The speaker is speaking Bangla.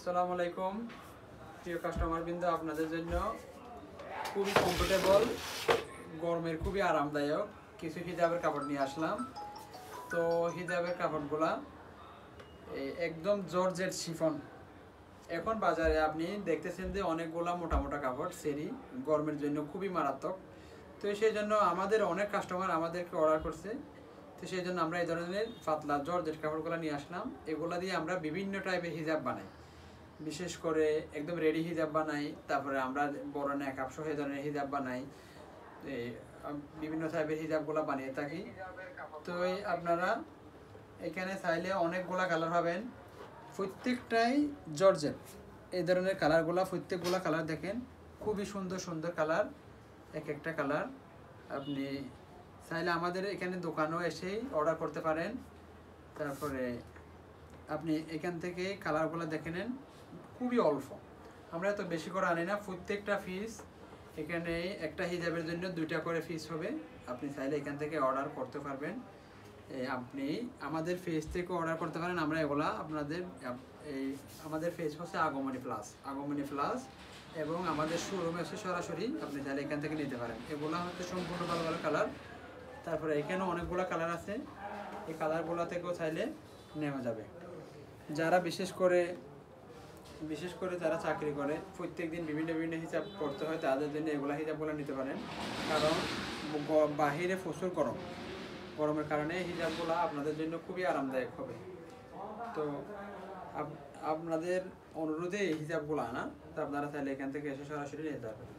আসসালামু আলাইকুম প্রিয় কাস্টমার বৃন্দ, আপনাদের জন্য খুবই কমফোর্টেবল, গরমের খুবই আরামদায়ক কিছু হিজাবের কাপড় নিয়ে আসলাম। তো হিজাবের কাপড়গুলা একদম জর্জেট শিফন। এখন বাজারে আপনি দেখতেছেন যে অনেকগুলা মোটা মোটা কাপড় সেরি গরমের জন্য খুবই মারাত্মক। তো সেই জন্য আমাদের অনেক কাস্টমার আমাদেরকে অর্ডার করছে। তো সেই জন্য আমরা এই ধরনের পাতলা জর্জেট কাপড়গুলো নিয়ে আসলাম। এগুলা দিয়ে আমরা বিভিন্ন টাইপের হিজাব বানাই, বিশেষ করে একদম রেডি হিজাব বানাই, তারপরে আমরা বড় নেকআপ সহ এই ধরনের হিজাব বানাই, বিভিন্ন টাইপের হিজাবগুলো বানিয়ে থাকি। তো আপনারা এখানে চাইলে অনেকগুলা কালার পাবেন, প্রত্যেকটাই জর্জেট। এই ধরনের কালারগুলা প্রত্যেকগুলা কালার দেখেন খুবই সুন্দর সুন্দর কালার, এক একটা কালার। আপনি চাইলে আমাদের এখানে দোকানেও এসেই অর্ডার করতে পারেন। তারপরে আপনি এখান থেকে কালারগুলো দেখে নেন, খুবই অল্প, আমরা এত বেশি করে আনি না। প্রত্যেকটা পিস এখানে একটা হিজাবের জন্য 2টা করে পিস হবে। আপনি চাইলে এখান থেকে অর্ডার করতে পারবেন। আপনি আমাদের পেজ থেকে অর্ডার করতে পারেন। আমরা এগুলা আপনাদের আমাদের পেজ হচ্ছে আগমনী প্লাস এবং আমাদের শোরুমে এসে সরাসরি আপনি চাইলে এখান থেকে নিতে পারেন। এগুলা হচ্ছে সম্পূর্ণ ভালো ভালো কালার। তারপরে এখানেও অনেকগুলো কালার আছে, এই কালারগুলো থেকেও চাইলে নেওয়া যাবে। যারা বিশেষ করে যারা চাকরি করে, প্রত্যেকদিন বিভিন্ন হিসাব করতে হয়, তাদের জন্য এগুলা হিসাবগুলো নিতে পারেন। কারণ বাহিরে প্রচুর গরমের কারণে হিজাবগুলো আপনাদের জন্য খুবই আরামদায়ক হবে। তো আপনাদের অনুরোধে এই হিজাবগুলো আনা, তো আপনারা চাইলে এখান থেকে এসে সরাসরি নিতে পারবেন।